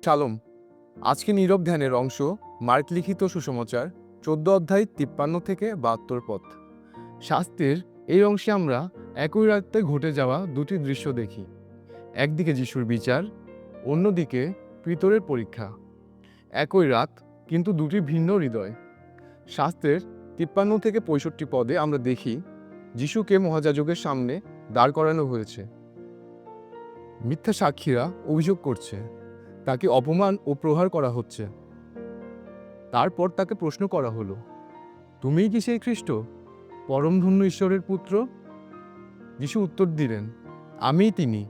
শালোম। আজকে নীরব ধ্যানের অংশ মার্ক লিখিত সুসমাচার 14 অধ্যায় 53 থেকে 72 পদ। শাস্ত্রের এই অংশে আমরা একই রাতে ঘটে যাওয়া দুটি দৃশ্য দেখি। একদিকে যিশুর বিচার, অন্যদিকে পিতরের পরীক্ষা। একই রাত, কিন্তু দুটি ভিন্ন হৃদয়। শাস্ত্রের 53 থেকে 65 পদে আমরা দেখি যিশুকে মহাযাজকের সামনে দাঁড় করানো হয়েছে। মিথ্যা সাক্ষীরা অভিযোগ করছে, তাকে অপমান ও প্রহার করা হচ্ছে। তারপর তাকে প্রশ্ন করা হলো, তুমিই কি সেই খ্রিস্ট, পরমধন্য ঈশ্বরের পুত্র? যিশু উত্তর দিলেন, আমিই তিনি।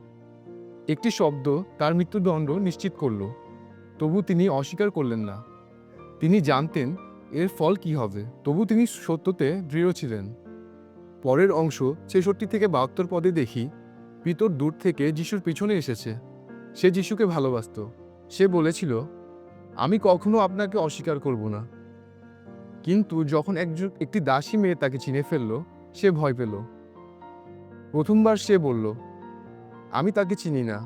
একটি শব্দ তার মৃত্যুদণ্ড নিশ্চিত করল। তবু তিনি অস্বীকার করলেন না। তিনি জানতেন এর ফল কি হবে, তবু তিনি সত্যতে দৃঢ় ছিলেন। পরের অংশ 66 থেকে 72 পদে দেখি পিতর দূর থেকে যিশুর পিছনে এসেছে। সে যিশুকে ভালোবাসত। সে বলেছিল, আমি কখনো আপনাকে অস্বীকার করব না। কিন্তু যখন একটি দাসী মেয়ে তাকে চিনে ফেলল, সে ভয় পেল। প্রথমবার সে বলল, আমি তাকে চিনি না।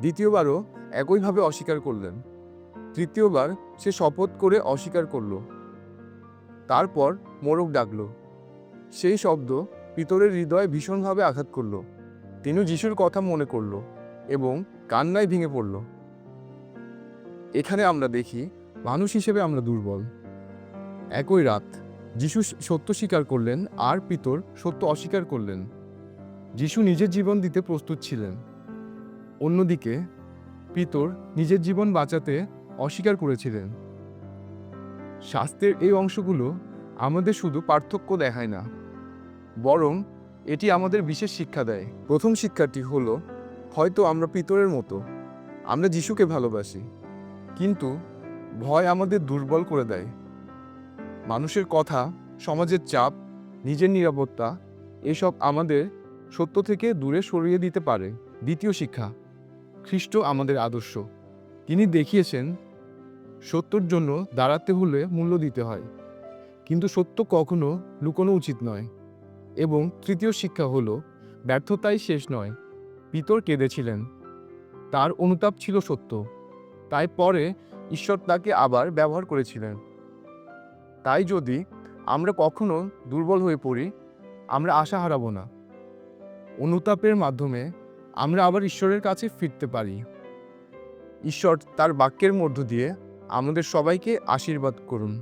দ্বিতীয়বারও একইভাবে অস্বীকার করলেন। তৃতীয়বার সে শপথ করে অস্বীকার করল। তারপর মোরগ ডাকল। সেই শব্দ পিতরের হৃদয়ে ভীষণভাবে আঘাত করল। তিনি যিশুর কথা মনে করল এবং কান্নায় ভেঙে পড়ল। এখানে আমরা দেখি মানুষ হিসেবে আমরা দুর্বল। একই রাত, যিশু সত্য স্বীকার করলেন আর পিতর সত্য অস্বীকার করলেন। যিশু নিজের জীবন দিতে প্রস্তুত ছিলেন। অন্যদিকে পিতর নিজের জীবন বাঁচাতে অস্বীকার করেছিলেন। শাস্ত্রের এই অংশগুলো আমাদের শুধু পার্থক্য দেখায় না, বরং এটি আমাদের বিশেষ শিক্ষা দেয়। প্রথম শিক্ষাটি হলো, হয়তো আমরা পিতরের মতো, আমরা যিশুকে ভালোবাসি, কিন্তু ভয় আমাদের দুর্বল করে দেয়। মানুষের কথা, সমাজের চাপ, নিজের নিরাপত্তা, এসব আমাদের সত্য থেকে দূরে সরিয়ে দিতে পারে। দ্বিতীয় শিক্ষা, খ্রিস্ট আমাদের আদর্শ। তিনি দেখিয়েছেন সত্যর জন্য দাঁড়াতে হলে মূল্য দিতে হয়, কিন্তু সত্য কখনো লুকোনো উচিত নয়। এবং তৃতীয় শিক্ষা হলো, ব্যর্থতাই শেষ নয়। পিতর কেঁদেছিলেন, তার অনুতাপ ছিল সত্য, তাই পরে ঈশ্বর তাকে আবার ব্যবহার করেছিলেন। তাই যদি আমরা কখনো দুর্বল হয়ে পড়ি, আমরা আশা হারাবো না। অনুতাপের মাধ্যমে আমরা আবার ঈশ্বরের কাছে ফিরতে পারি। ঈশ্বর তার বাক্যের মধ্য দিয়ে আমাদের সবাইকে আশীর্বাদ করুন।